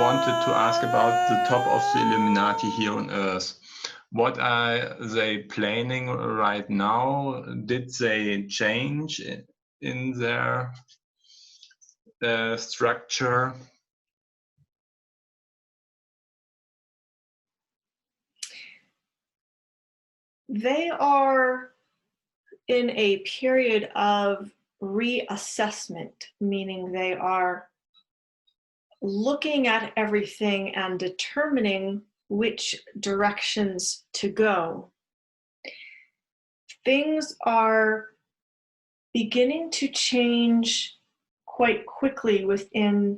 wanted to ask about the top of the Illuminati here on Earth. What are they planning right now? Did they change in their structure? They are in a period of reassessment, meaning they are looking at everything and determining which directions to go. Things are beginning to change quite quickly within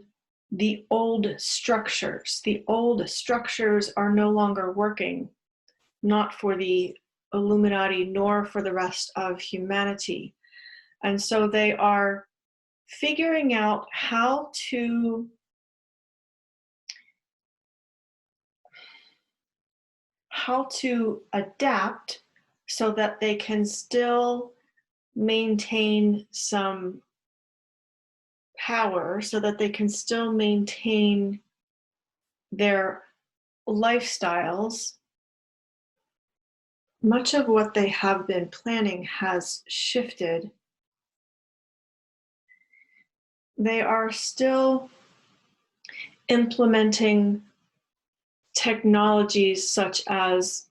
the old structures. The old structures are no longer working, not for the Illuminati nor for the rest of humanity. And so they are figuring out how to adapt so that they can still maintain some power, so that they can still maintain their lifestyles. Much of what they have been planning has shifted. They are still implementing technologies such as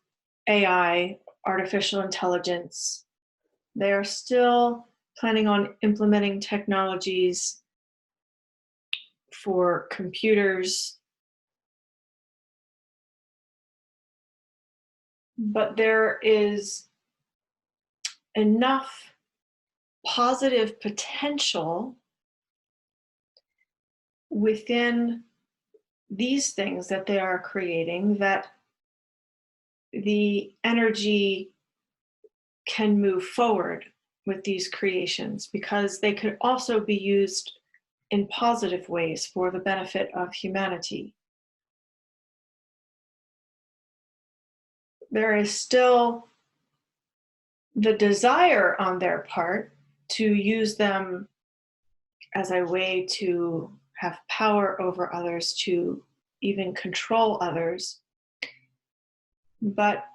AI, artificial intelligence. They are still planning on implementing technologies for computers. But there is enough positive potential within these things that they are creating that the energy can move forward with these creations, because they could also be used in positive ways for the benefit of humanity. There is still the desire on their part to use them as a way to have power over others, to even control others. But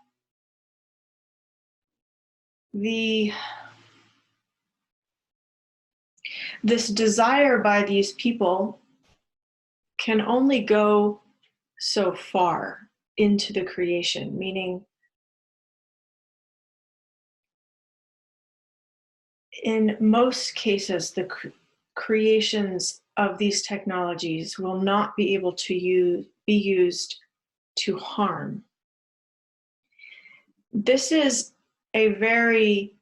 this desire by these people can only go so far into the creation, meaning in most cases, the creations of these technologies will not be able to be used to harm. This is a very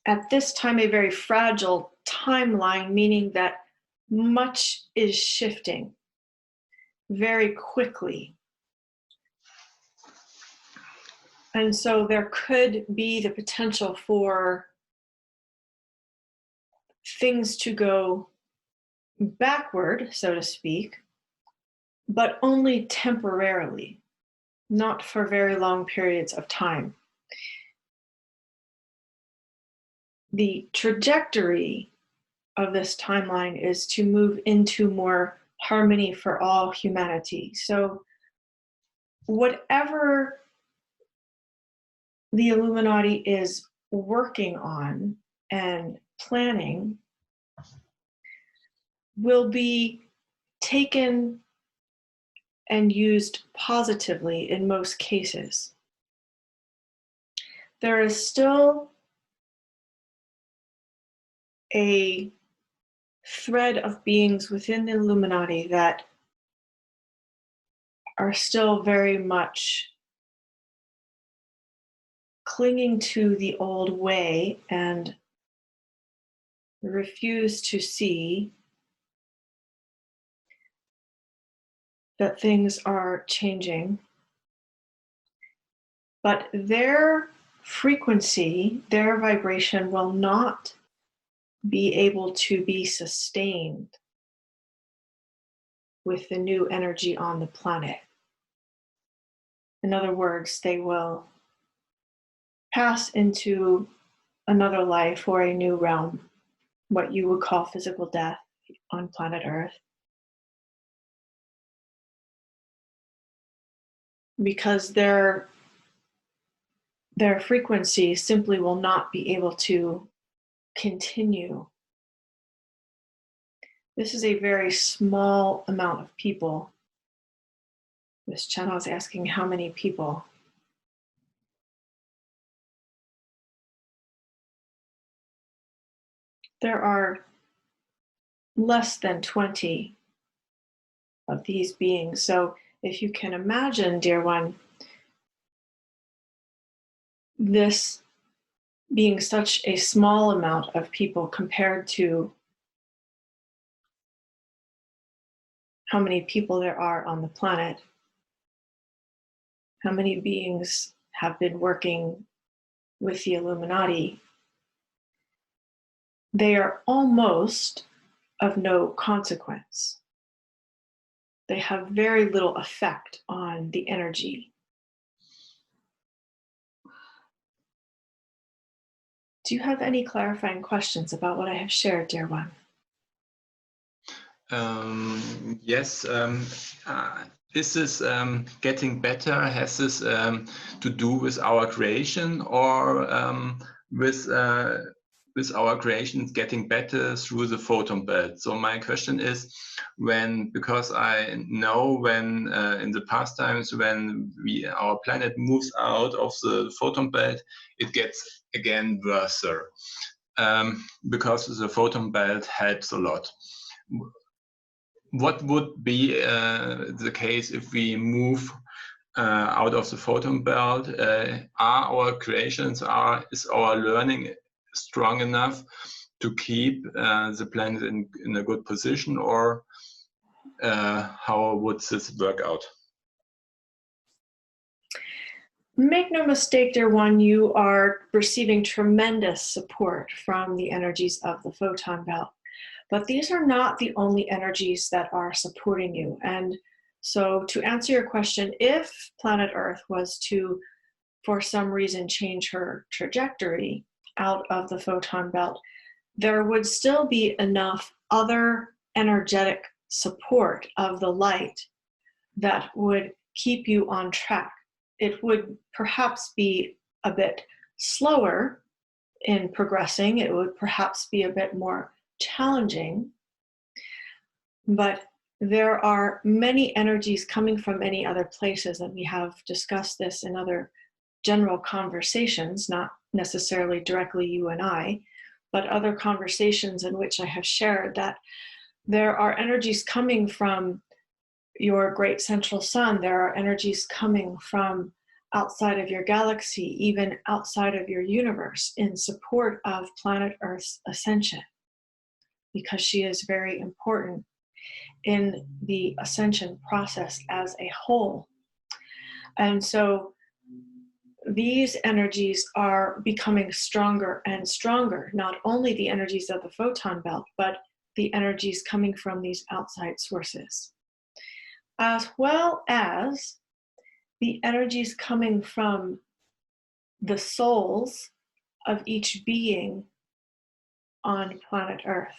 at this time, a very fragile timeline, meaning that much is shifting very quickly. And so there could be the potential for things to go backward, so to speak, but only temporarily, not for very long periods of time. The trajectory of this timeline is to move into more harmony for all humanity. So whatever the Illuminati is working on and planning will be taken and used positively in most cases. There is still a thread of beings within the Illuminati that are still very much clinging to the old way and refuse to see that things are changing. But their frequency, their vibration will not be able to be sustained with the new energy on the planet. In other words, they will pass into another life or a new realm. what you would call physical death on planet Earth, because their frequency simply will not be able to continue. This is a very small amount of people. This channel is asking how many people. There are less than 20 of these beings. So if you can imagine, dear one, this being such a small amount of people compared to how many people there are on the planet, how many beings have been working with the Illuminati, they are almost of no consequence. They have very little effect on the energy. Do you have any clarifying questions about what I have shared, dear one? Yes. Is this getting better? Has this to do with our creation, or with our creation getting better through the photon belt? So my question is, because I know when in the past times when our planet moves out of the photon belt, it gets again worse, because the photon belt helps a lot. What would be the case if we move out of the photon belt? Are our creations, is our learning strong enough to keep the planet in a good position, or how would this work out? Make no mistake, dear one, you are receiving tremendous support from the energies of the photon belt. But these are not the only energies that are supporting you. And so to answer your question, if planet Earth was to, for some reason, change her trajectory out of the photon belt, there would still be enough other energetic support of the light that would keep you on track. It would perhaps be a bit slower in progressing. It would perhaps be a bit more challenging, but there are many energies coming from many other places, and we have discussed this in other general conversations, not necessarily directly you and I, but other conversations in which I have shared that there are energies coming from your great central sun. There are energies coming from outside of your galaxy, even outside of your universe, in support of planet Earth's ascension, because she is very important in the ascension process as a whole. And so these energies are becoming stronger and stronger, not only the energies of the photon belt, but the energies coming from these outside sources, as well as the energies coming from the souls of each being on planet Earth.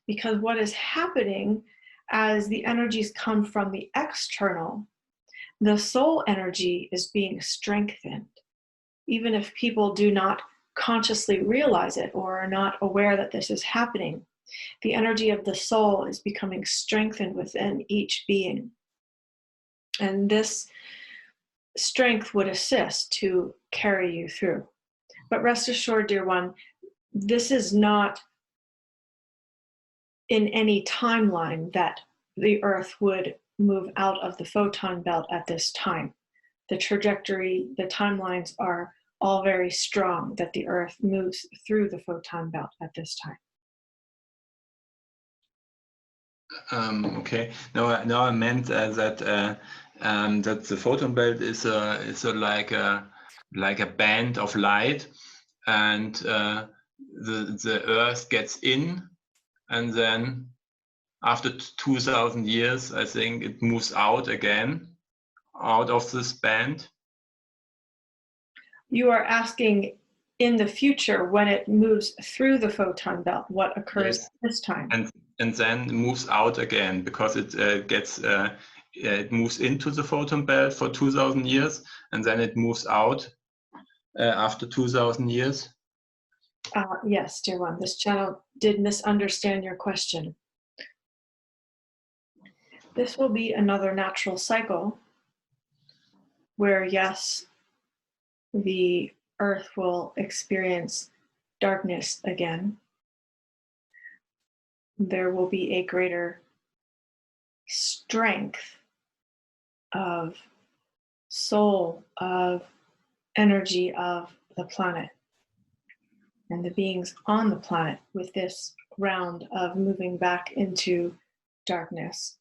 Because what is happening as the energies come from the external, the soul energy is being strengthened. Even if people do not consciously realize it or are not aware that this is happening, the energy of the soul is becoming strengthened within each being. And this strength would assist to carry you through. But rest assured, dear one, this is not in any timeline that the Earth would move out of the photon belt at this time. The trajectory, the timelines are all very strong that the Earth moves through the photon belt at this time. Okay. No, I meant that the photon belt is like a band of light, and the Earth gets in, and then after 2,000 years, I think it moves out again, out of this band. You are asking in the future, when it moves through the photon belt, what occurs Yes. this time? And then moves out again, because it moves into the photon belt for 2,000 years, and then it moves out after 2,000 years. Yes, dear one, this channel did misunderstand your question. This will be another natural cycle where, yes, the Earth will experience darkness again. There will be a greater strength of soul, of energy of the planet and the beings on the planet with this round of moving back into darkness.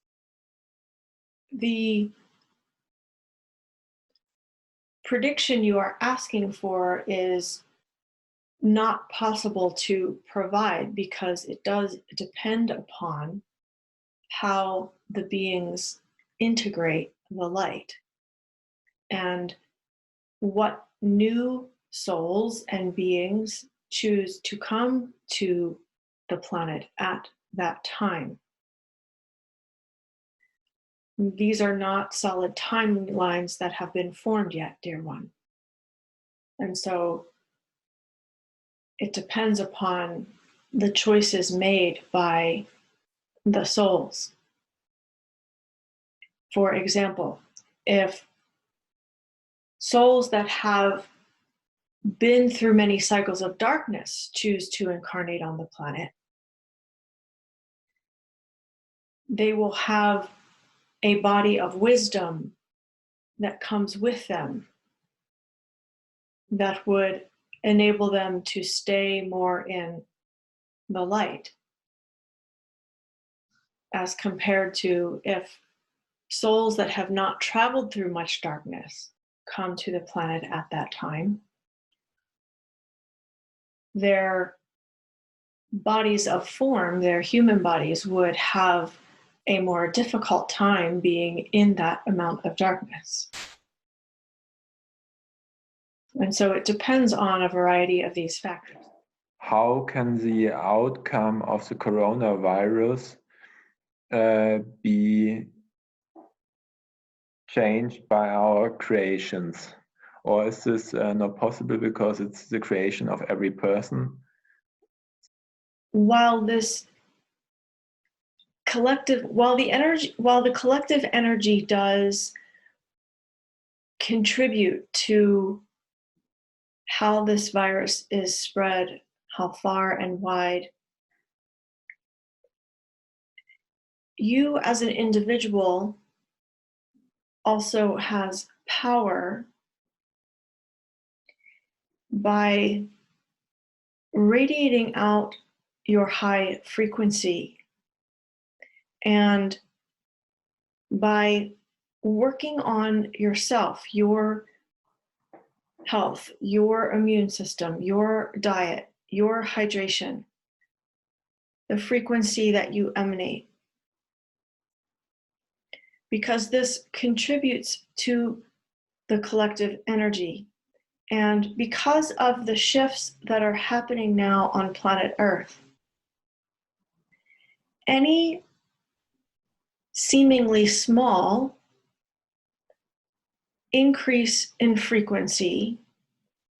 The prediction you are asking for is not possible to provide because it does depend upon how the beings integrate the light and what new souls and beings choose to come to the planet at that time. These are not solid timelines that have been formed yet, dear one. And so it depends upon the choices made by the souls. For example, if souls that have been through many cycles of darkness choose to incarnate on the planet, they will have a body of wisdom that comes with them that would enable them to stay more in the light, as compared to if souls that have not traveled through much darkness come to the planet at that time. Their bodies of form, their human bodies, would have a more difficult time being in that amount of darkness. And so it depends on a variety of these factors. How can the outcome of the coronavirus be changed by our creations? Or is this not possible because it's the creation of every person? While the collective energy does contribute to how this virus is spread, how far and wide, you as an individual also has power by radiating out your high frequency and by working on yourself, your health, your immune system, your diet, your hydration, the frequency that you emanate. Because this contributes to the collective energy. And because of the shifts that are happening now on planet Earth, any seemingly small increase in frequency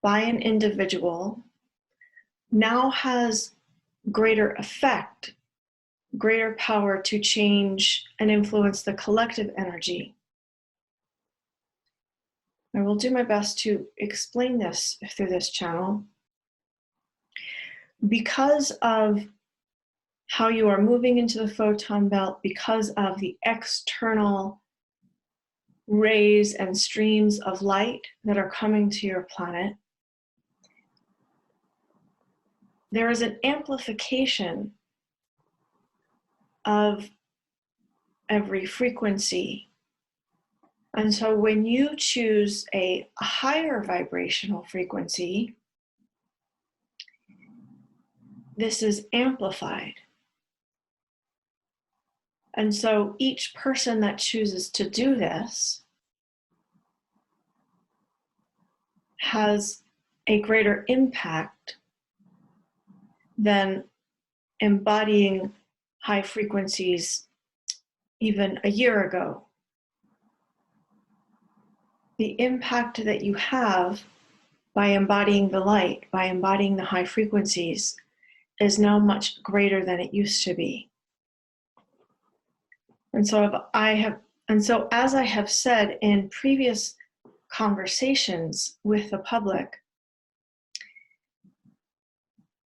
by an individual now has greater effect, greater power to change and influence the collective energy. I will do my best to explain this through this channel. Because of how you are moving into the photon belt, because of the external rays and streams of light that are coming to your planet, there is an amplification of every frequency. And so when you choose a higher vibrational frequency, this is amplified. And so each person that chooses to do this has a greater impact than embodying high frequencies even a year ago. The impact that you have by embodying the light, by embodying the high frequencies, is now much greater than it used to be. And so as I have said in previous conversations with the public,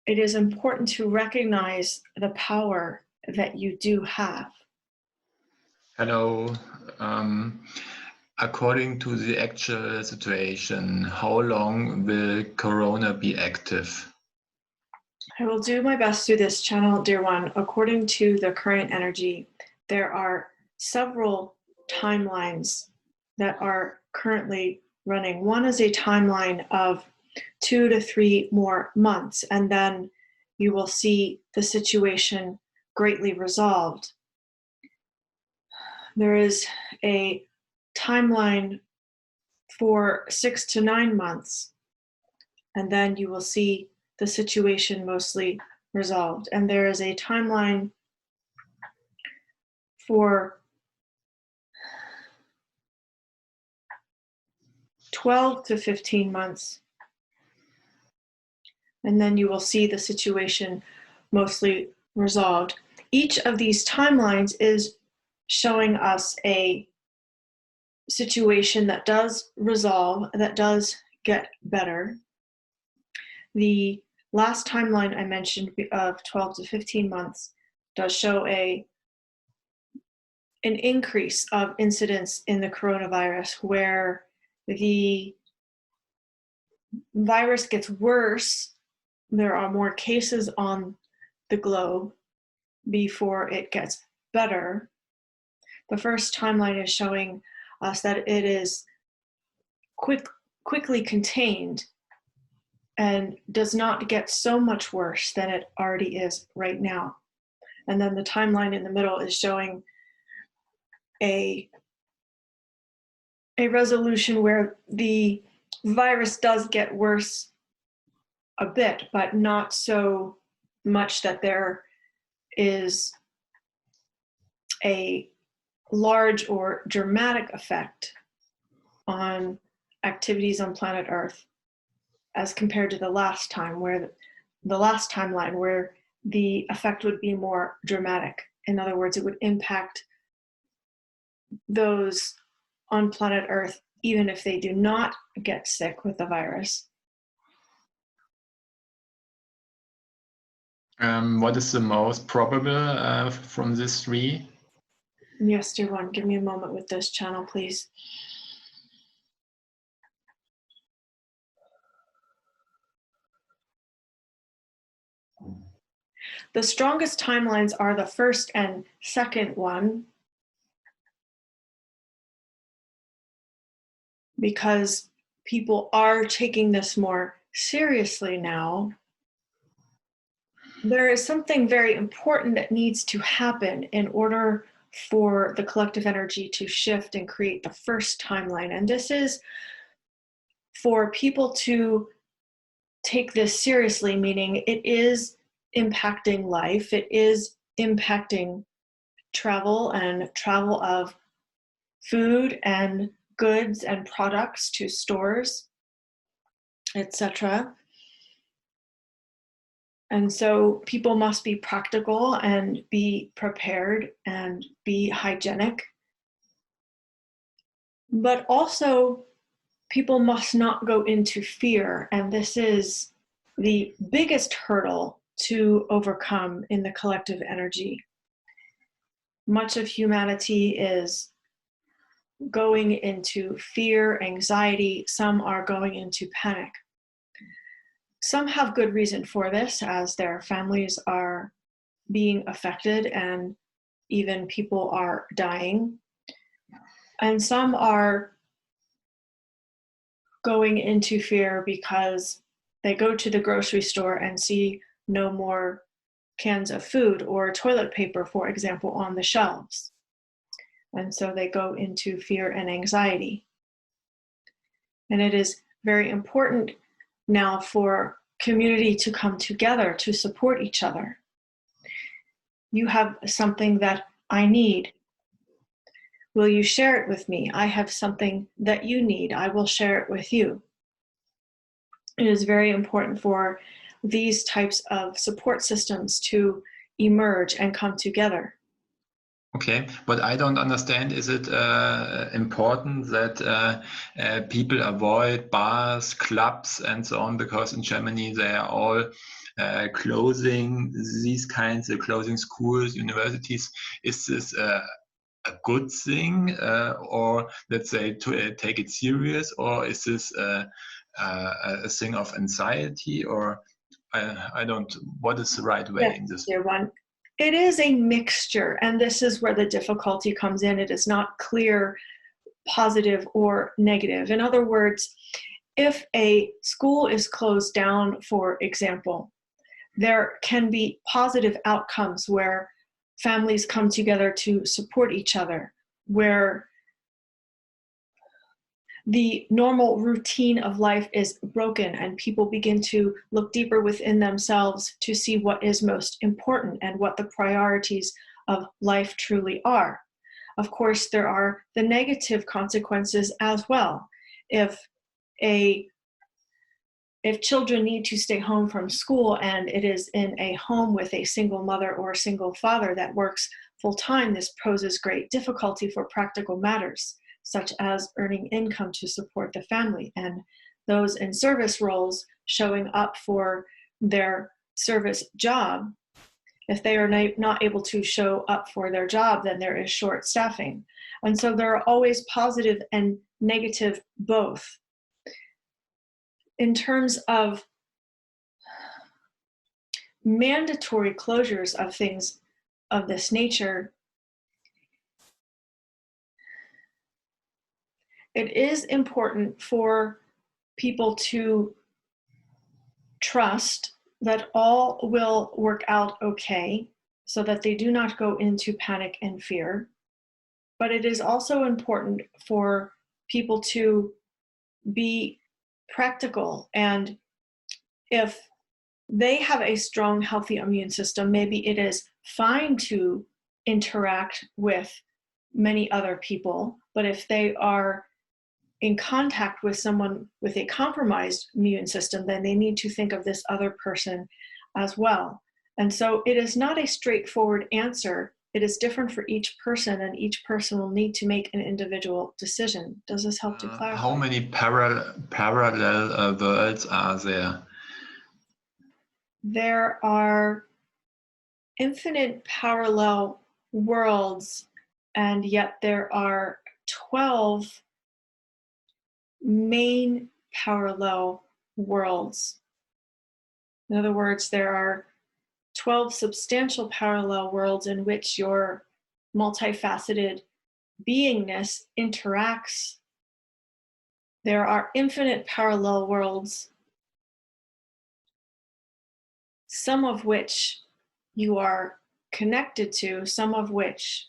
it is important to recognize the power that you do have. Hello. According to the actual situation, how long will Corona be active? I will do my best through this channel, dear one. According to the current energy, there are several timelines that are currently running. One is a timeline of 2 to 3 more months, and then you will see the situation greatly resolved. There is a timeline for 6 to 9 months, and then you will see the situation mostly resolved. And there is a timeline for 12 to 15 months, and then you will see the situation mostly resolved. Each of these timelines is showing us a situation that does resolve, that does get better. The last timeline I mentioned of 12 to 15 months does show an increase of incidence in the coronavirus, where the virus gets worse. There are more cases on the globe before it gets better. The first timeline is showing us that it is quickly contained and does not get so much worse than it already is right now. And then the timeline in the middle is showing a resolution where the virus does get worse a bit, but not so much that there is a large or dramatic effect on activities on planet Earth as compared to the last time, where the last timeline where the effect would be more dramatic. In other words, it would impact those on planet Earth even if they do not get sick with the virus. What is the most probable from these three? Yes, dear one, give me a moment with this channel, please. The strongest timelines are the first and second one, because people are taking this more seriously now. There is something very important that needs to happen in order for the collective energy to shift and create the first timeline. And this is for people to take this seriously, meaning it is impacting life, it is impacting travel and travel of food and goods and products to stores, etc. And so people must be practical and be prepared and be hygienic. But also, people must not go into fear. And this is the biggest hurdle to overcome in the collective energy. Much of humanity is going into fear, anxiety. Some are going into panic. Some have good reason for this, as their families are being affected and even people are dying. And some are going into fear because they go to the grocery store and see no more cans of food or toilet paper, for example, on the shelves. And so they go into fear and anxiety. And it is very important now for community to come together to support each other. You have something that I need. Will you share it with me? I have something that you need. I will share it with you. It is very important for these types of support systems to emerge and come together. Okay, but I don't understand, is it important that people avoid bars, clubs, and so on, because in Germany they are all closing these kinds of closing schools, universities? Is this a good thing, or let's say to take it serious, or is this a thing of anxiety, or I don't, what is the right way in this? Dear one. It is a mixture, and this is where the difficulty comes in. It is not clear, positive or negative. In other words, if a school is closed down, for example, there can be positive outcomes where families come together to support each other, where the normal routine of life is broken and people begin to look deeper within themselves to see what is most important and what the priorities of life truly are. Of course, there are the negative consequences as well. If children need to stay home from school and it is in a home with a single mother or a single father that works full-time, this poses great difficulty for practical matters, such as earning income to support the family, and those in service roles showing up for their service job. If they are not able to show up for their job, then there is short staffing. And so there are always positive and negative both. In terms of mandatory closures of things of this nature, it is important for people to trust that all will work out okay, so that they do not go into panic and fear. But it is also important for people to be practical, and if they have a strong, healthy immune system, maybe it is fine to interact with many other people. But if they are in contact with someone with a compromised immune system, then they need to think of this other person as well. And so it is not a straightforward answer. It is different for each person, and each person will need to make an individual decision. Does this help to clarify? How many parallel worlds are there? There are infinite parallel worlds, and yet there are 12 main parallel worlds. In other words, there are 12 substantial parallel worlds in which your multifaceted beingness interacts. There are infinite parallel worlds, some of which you are connected to, some of which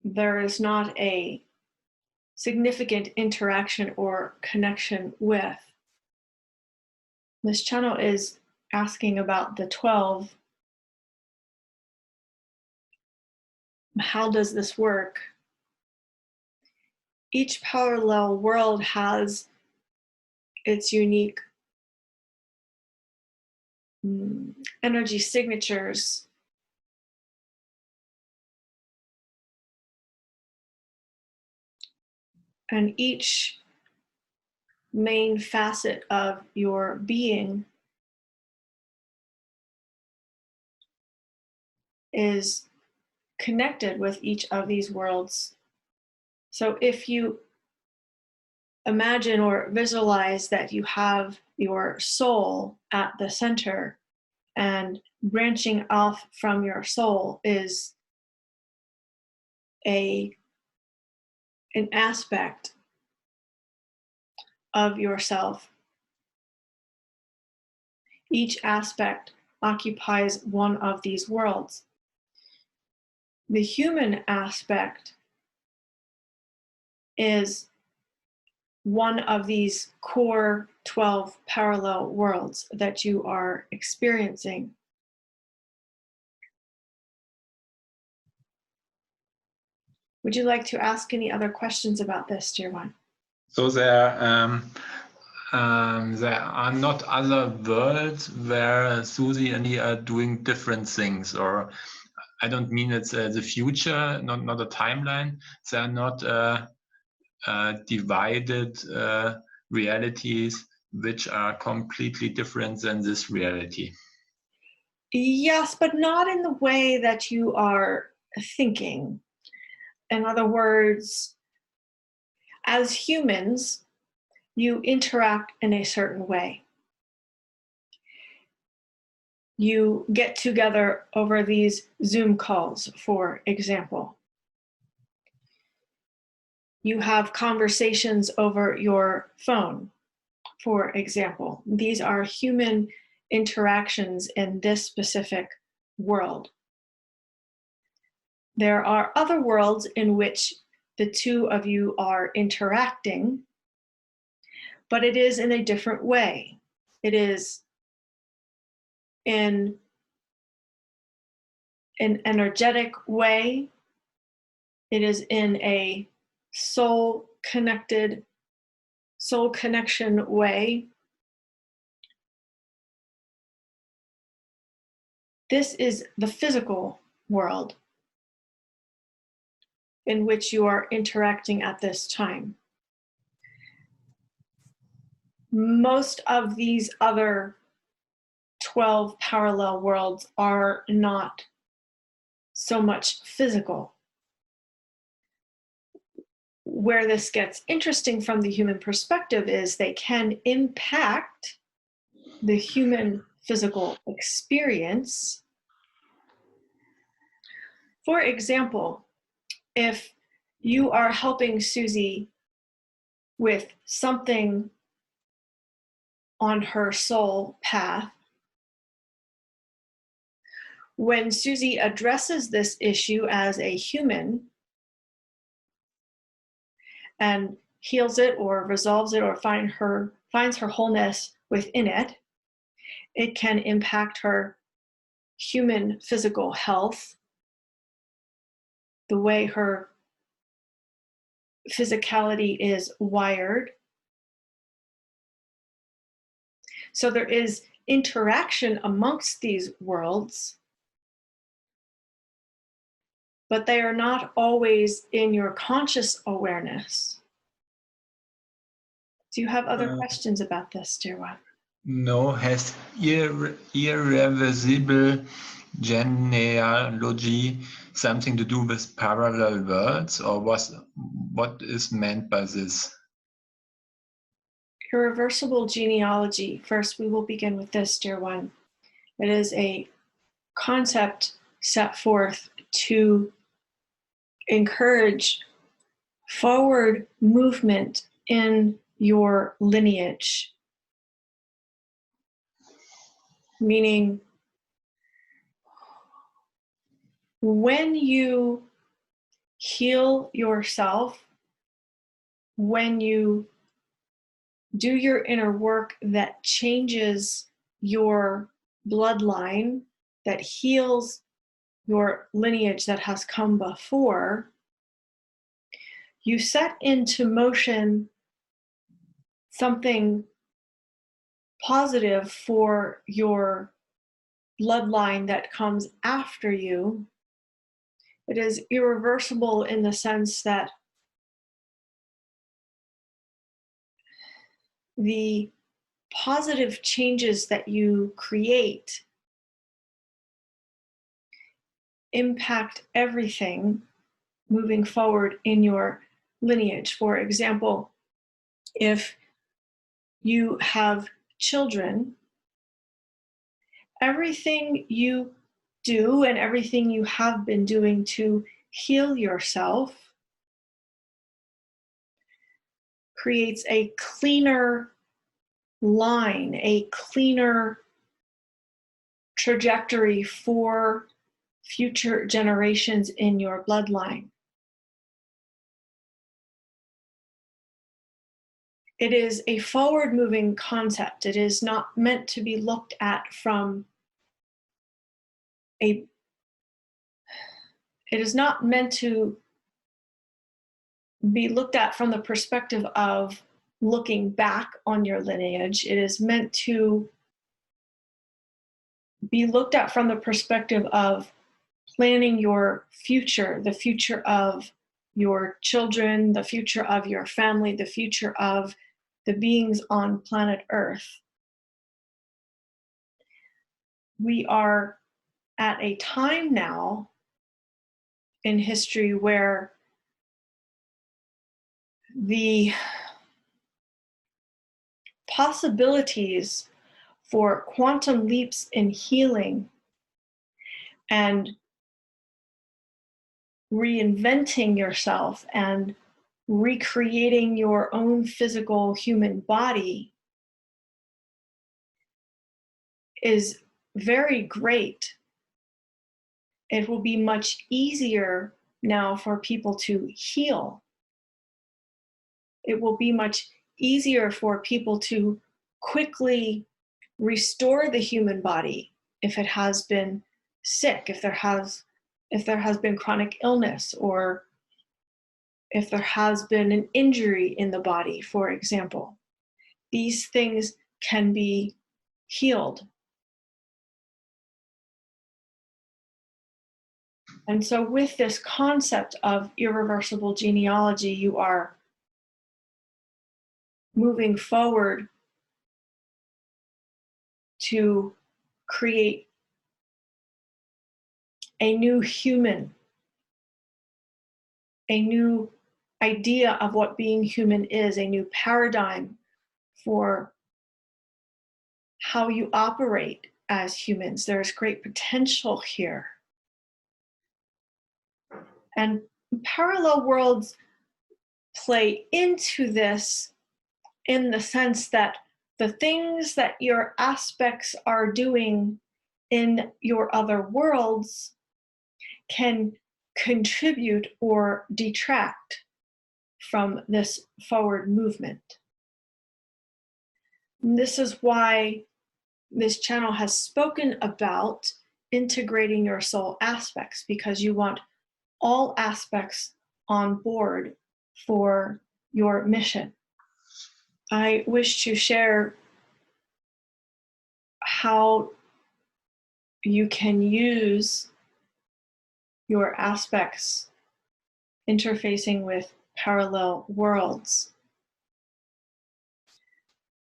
there is not a significant interaction or connection with. This channel is asking about the 12. How does this work? Each parallel world has its unique energy signatures. And each main facet of your being is connected with each of these worlds. So if you imagine or visualize that you have your soul at the center, and branching off from your soul is an aspect of yourself. Each aspect occupies one of these worlds. The human aspect is one of these core 12 parallel worlds that you are experiencing. Would you like to ask any other questions about this, dear one? So there are not other worlds where Susie and he are doing different things, or I don't mean it's the future, not a timeline. They are not divided realities which are completely different than this reality. Yes, but not in the way that you are thinking. In other words, as humans, you interact in a certain way. You get together over these Zoom calls, for example. You have conversations over your phone, for example. These are human interactions in this specific world. There are other worlds in which the two of you are interacting, but it is in a different way. It is in an energetic way. It is in a soul connection way. This is the physical world in which you are interacting at this time. Most of these other 12 parallel worlds are not so much physical. Where this gets interesting from the human perspective is they can impact the human physical experience. For example, if you are helping Susie with something on her soul path, when Susie addresses this issue as a human and heals it or resolves it or finds her wholeness within it, it can impact her human physical health, the way her physicality is wired. So there is interaction amongst these worlds, but they are not always in your conscious awareness. Do you have other questions about this, dear one? No. Has irreversible genealogy something to do with parallel worlds, or what is meant by this? Irreversible genealogy. First, we will begin with this, dear one. It is a concept set forth to encourage forward movement in your lineage. Meaning, when you heal yourself, when you do your inner work that changes your bloodline, that heals your lineage that has come before, you set into motion something positive for your bloodline that comes after you. It is irreversible in the sense that the positive changes that you create impact everything moving forward in your lineage. For example, if you have children, everything you do and everything you have been doing to heal yourself creates a cleaner line, a cleaner trajectory for future generations in your bloodline. it is a forward-moving concept. It is not meant to be looked at from it is not meant to be looked at from the perspective of looking back on your lineage. It is meant to be looked at from the perspective of planning your future, the future of your children, the future of your family, the future of the beings on planet Earth. We are at a time now in history where the possibilities for quantum leaps in healing and reinventing yourself and recreating your own physical human body is very great. It will be much easier now for people to heal. It will be much easier for people to quickly restore the human body if it has been sick, if there has been chronic illness, or if there has been an injury in the body, for example. These things can be healed. And so with this concept of irreversible genealogy, you are moving forward to create a new human, a new idea of what being human is, a new paradigm for how you operate as humans. There is great potential here. And parallel worlds play into this in the sense that the things that your aspects are doing in your other worlds can contribute or detract from this forward movement. And this is why this channel has spoken about integrating your soul aspects, because you want all aspects on board for your mission. I wish to share how you can use your aspects interfacing with parallel worlds.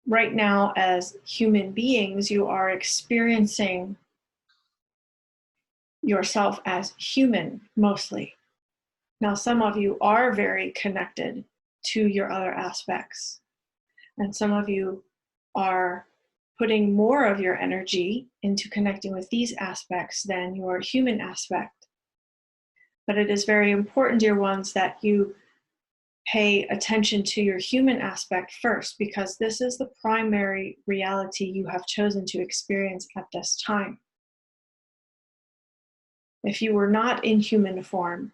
Right now, as human beings, you are experiencing yourself as human mostly. Now, some of you are very connected to your other aspects, and some of you are putting more of your energy into connecting with these aspects than your human aspect. But it is very important, dear ones, that you pay attention to your human aspect first, because this is the primary reality you have chosen to experience at this time. If you were not in human form,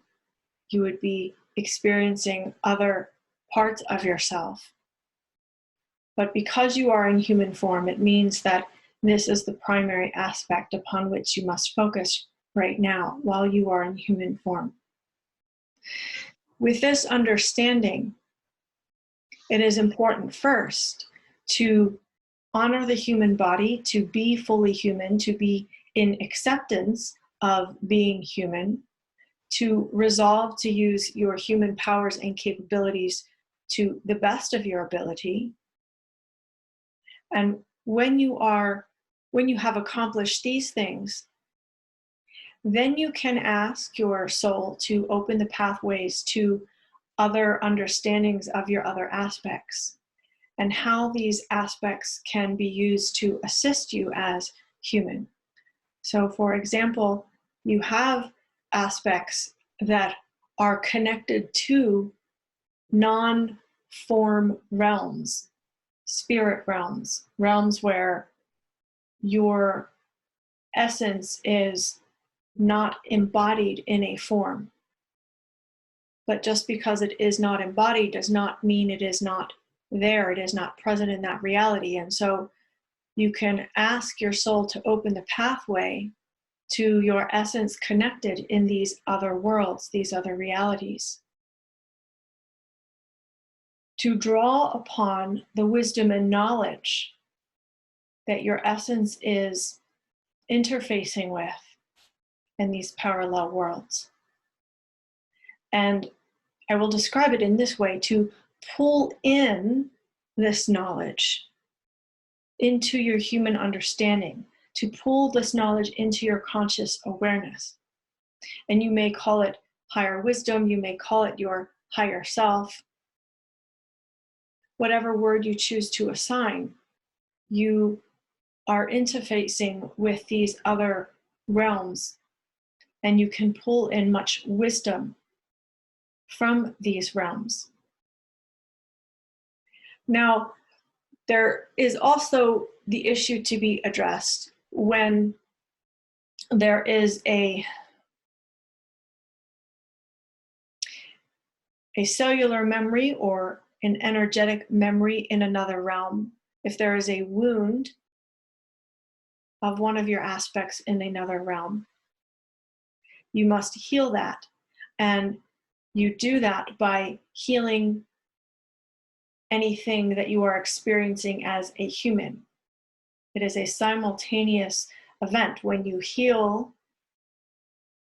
you would be experiencing other parts of yourself. But because you are in human form, it means that this is the primary aspect upon which you must focus right now while you are in human form. With this understanding, it is important first to honor the human body, to be fully human, to be in acceptance of being human, to resolve to use your human powers and capabilities to the best of your ability. And when you have accomplished these things, then you can ask your soul to open the pathways to other understandings of your other aspects and how these aspects can be used to assist you as human. So, for example, you have aspects that are connected to non-form realms, spirit realms, realms where your essence is not embodied in a form. But just because it is not embodied does not mean it is not there. It is not present in that reality. And so you can ask your soul to open the pathway to your essence connected in these other worlds, these other realities, to draw upon the wisdom and knowledge that your essence is interfacing with in these parallel worlds. And I will describe it in this way: to pull in this knowledge into your human understanding, to pull this knowledge into your conscious awareness. And you may call it higher wisdom, you may call it your higher self, whatever word you choose to assign. You are interfacing with these other realms, and you can pull in much wisdom from these realms. Now, there is also the issue to be addressed when there is a cellular memory or an energetic memory in another realm. If there is a wound of one of your aspects in another realm, you must heal that. And you do that by healing anything that you are experiencing as a human. It is a simultaneous event. When you heal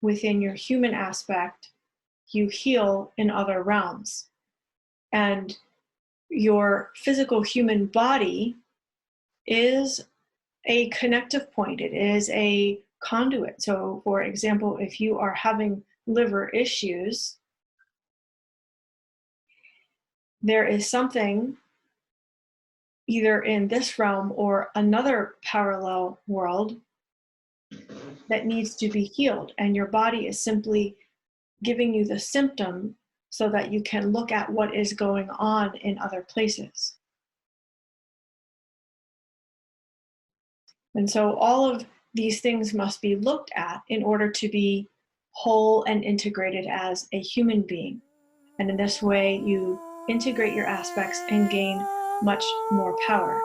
within your human aspect, you heal in other realms. And your physical human body is a connective point. It is a conduit. So, for example, if you are having liver issues, there is something either in this realm or another parallel world that needs to be healed. And your body is simply giving you the symptom so that you can look at what is going on in other places. And so all of these things must be looked at in order to be whole and integrated as a human being. And in this way, you integrate your aspects and gain much more power.